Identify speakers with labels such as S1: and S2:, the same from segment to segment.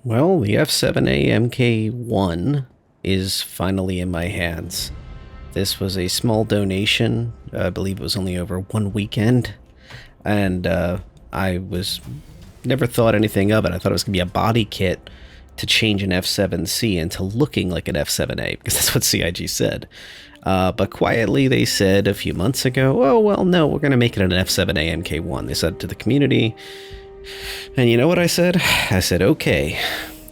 S1: Well, the F7A Mk1 is finally in my hands. This was a small donation. I believe it was only over one weekend. And I was never thought anything of it. I thought it was going to be a body kit to change an F7C into looking like an F7A, because that's what CIG said. But quietly they said a few months ago, oh, well, no, we're going to make it an F7A Mk1. They said to the community. And you know what I said? I said, okay.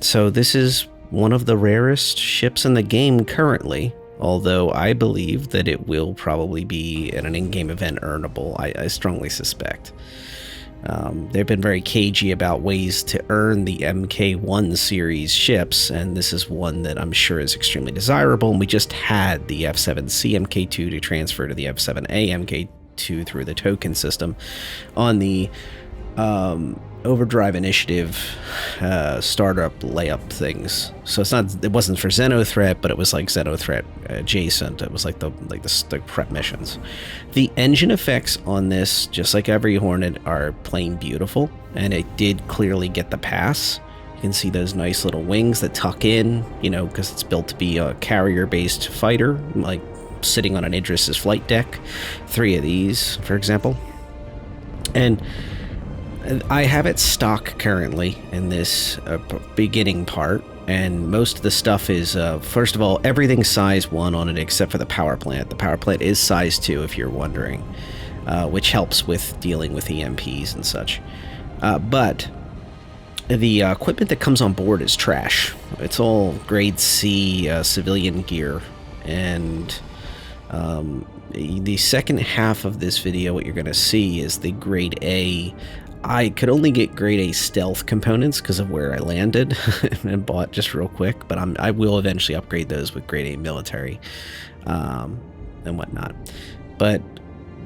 S1: So this is one of the rarest ships in the game currently, although I believe that it will probably be in an in-game event earnable. I strongly suspect. They've been very cagey about ways to earn the Mk1 series ships, and this is one that I'm sure is extremely desirable, and we just had the F7C Mk2 to transfer to the F7A Mk2 through the token system on the Overdrive Initiative startup layup things. So it wasn't for Xenothreat, but it was like Xenothreat adjacent. It was like the prep missions. The engine effects on this, just like every Hornet, are plain beautiful, and it did clearly get the pass. You can see those nice little wings that tuck in, you know, because it's built to be a carrier-based fighter, like sitting on an Idris's flight deck. 3 of these, for example. And I have it stock currently in this beginning part, and most of the stuff is, first of all, everything's size 1 on it except for the power plant. The power plant is size 2, if you're wondering, which helps with dealing with EMPs and such. But the equipment that comes on board is trash. It's all grade C civilian gear, and the second half of this video, what you're going to see is the grade A. I could only get grade A stealth components because of where I landed and bought just real quick, but I will eventually upgrade those with grade A military and whatnot. But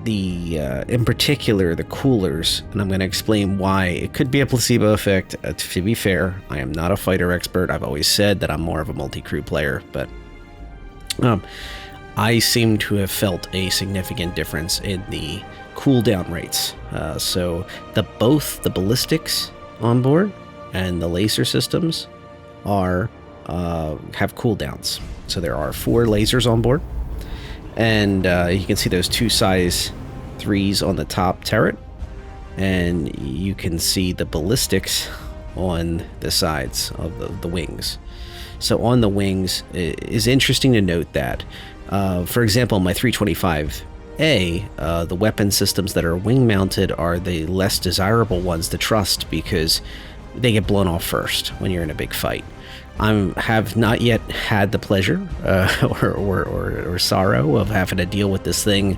S1: in particular, the coolers, and I'm going to explain why. It could be a placebo effect. To be fair, I am not a fighter expert. I've always said that I'm more of a multi-crew player, but I seem to have felt a significant difference in the cooldown rates. So both the ballistics on board and the laser systems have cooldowns. So there are 4 lasers on board, and you can see those 2 size 3s on the top turret, and you can see the ballistics on the sides of the wings. So on the wings, it is interesting to note that, for example, my 325A, the weapon systems that are wing mounted are the less desirable ones to trust because they get blown off first when you're in a big fight. I have not yet had the pleasure or sorrow of having to deal with this thing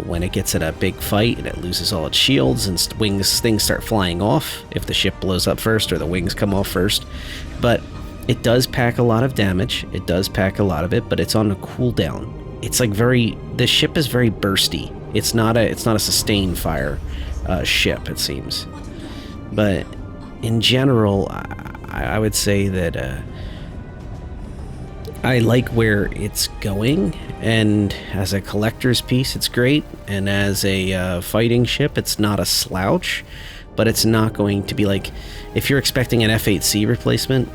S1: when it gets in a big fight and it loses all its shields and things start flying off if the ship blows up first or the wings come off first. But it does pack a lot of damage. It does pack a lot of it, but it's on a cooldown. It's like the ship is very bursty. It's not a sustained fire ship, it seems. But in general, I would say that I like where it's going, and as a collector's piece, it's great, and as a fighting ship, it's not a slouch, but it's not going to be like, if you're expecting an F8C replacement,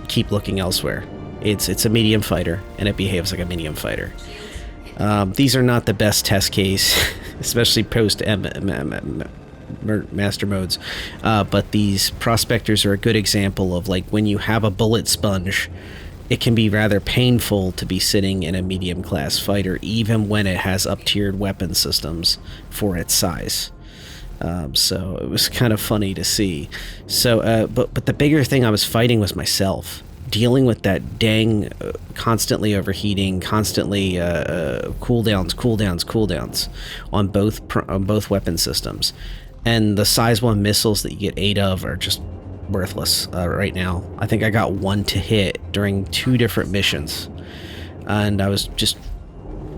S1: keep looking elsewhere. It's a medium fighter, and it behaves like a medium fighter. These are not the best test case, especially post master modes, but these prospectors are a good example of, like, when you have a bullet sponge, it can be rather painful to be sitting in a medium class fighter, even when it has up-tiered weapon systems for its size. So it was kind of funny to see. So, but the bigger thing I was fighting was myself. Dealing with that dang constantly overheating, constantly cooldowns on both weapon systems, and the size 1 missiles that you get 8 of are just worthless right now. I think I got 1 to hit during 2 different missions, and I was just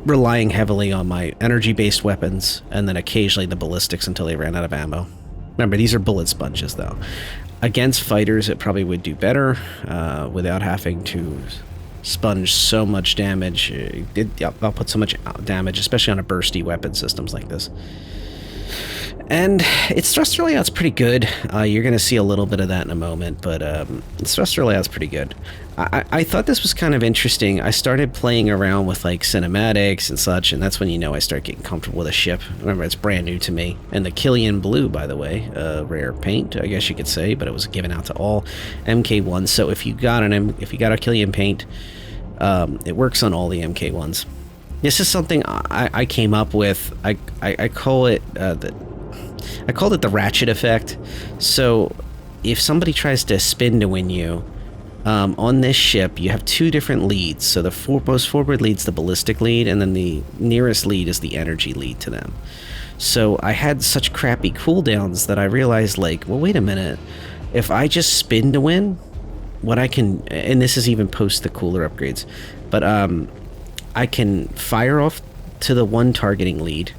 S1: relying heavily on my energy-based weapons and then occasionally the ballistics until they ran out of ammo. Remember, these are bullet sponges, though. Against fighters, it probably would do better without having to sponge so much damage. I'll put so much damage, especially on a bursty weapon systems like this. And its thruster layout's pretty good. You're going to see a little bit of that in a moment, but its thruster layout's pretty good. I thought this was kind of interesting. I started playing around with like cinematics and such, and that's when you know I start getting comfortable with a ship. Remember, it's brand new to me. And the Killian Blue, by the way, rare paint, I guess you could say, but it was given out to all Mk1s. So if you got a Killian paint, it works on all the Mk1s. This is something I came up with. I call it I called it the ratchet effect. So if somebody tries to spin to win you, on this ship, you have two different leads. So the most forward lead's the ballistic lead, and then the nearest lead is the energy lead to them. So I had such crappy cooldowns that I realized, like, well, wait a minute. If I just spin to win, what I can, and this is even post the cooler upgrades, but I can fire off to the one targeting lead,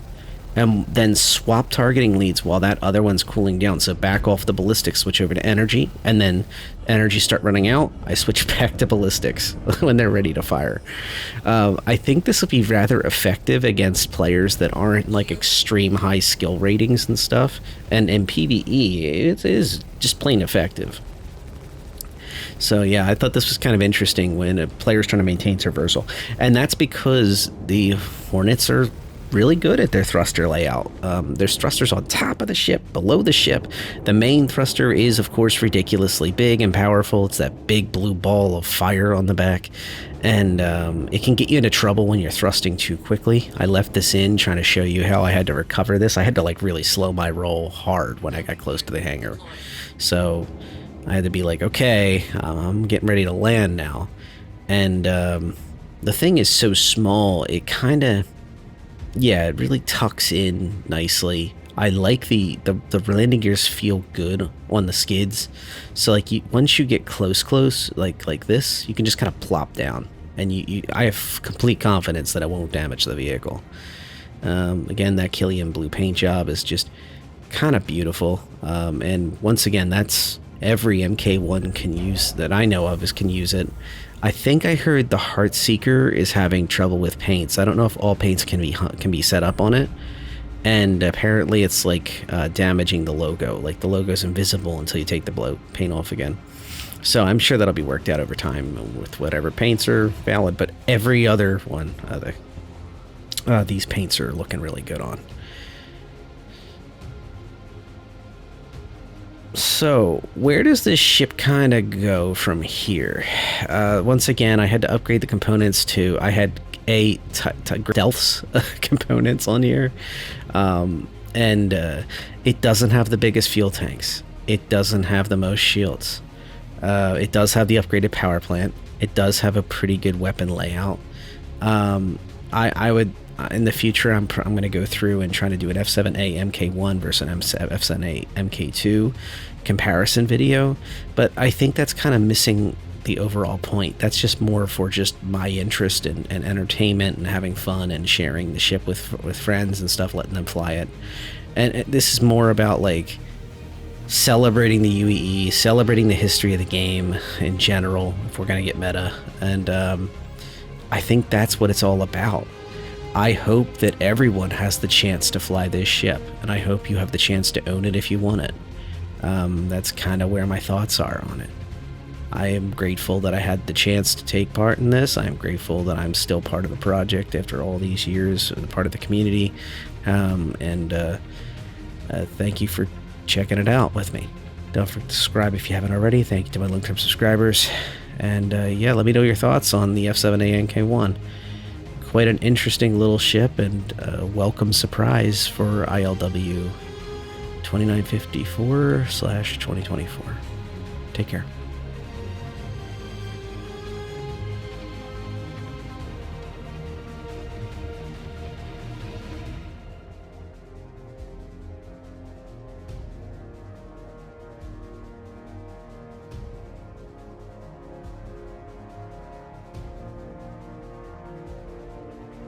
S1: and then swap targeting leads while that other one's cooling down. So back off the ballistics, switch over to energy, and then energy start running out, I switch back to ballistics when they're ready to fire. I think this will be rather effective against players that aren't like extreme high skill ratings and stuff. And in PvE, it is just plain effective. So yeah, I thought this was kind of interesting when a player's trying to maintain traversal. And that's because the Hornets are really good at their thruster layout. There's thrusters on top of the ship, below the ship. The main thruster is, of course, ridiculously big and powerful. It's that big blue ball of fire on the back. And it can get you into trouble when you're thrusting too quickly. I left this in trying to show you how I had to recover this. I had to like really slow my roll hard when I got close to the hangar. So I had to be like, okay, I'm getting ready to land now. And the thing is so small, it kind of, yeah, it really tucks in nicely. I like the landing gears feel good on the skids. So like once you get close, like this, you can just kind of plop down. And I have complete confidence that it won't damage the vehicle. Again, that Killian Blue paint job is just kind of beautiful. And once again, that's every Mk1 can use that I know of can use it. I think I heard the Heartseeker is having trouble with paints. I don't know if all paints can be set up on it, and apparently it's like damaging the logo. Like the logo's invisible until you take the paint off again. So I'm sure that'll be worked out over time with whatever paints are valid. But every other one, these paints are looking really good on. So, where does this ship kind of go from here? Once again, I had to upgrade the components to... I had Stealth's components on here. And it doesn't have the biggest fuel tanks. It doesn't have the most shields. It does have the upgraded power plant. It does have a pretty good weapon layout. I would... in the future, I'm going to go through and try to do an F7A Mk1 versus an F7A Mk2 comparison video, but I think that's kind of missing the overall point. That's just more for just my interest and entertainment and having fun and sharing the ship with friends and stuff, letting them fly it. And this is more about like celebrating the UEE, celebrating the history of the game in general, if we're going to get meta. And I think that's what it's all about. I hope that everyone has the chance to fly this ship, and I hope you have the chance to own it if you want it. That's kind of where my thoughts are on it. I am grateful that I had the chance to take part in this. I am grateful that I'm still part of the project after all these years, part of the community. Thank you for checking it out with me. Don't forget to subscribe if you haven't already. Thank you to my long-term subscribers. And yeah, let me know your thoughts on the F7A Mk1. Quite an interesting little ship and a welcome surprise for ILW 2954/2024. Take care.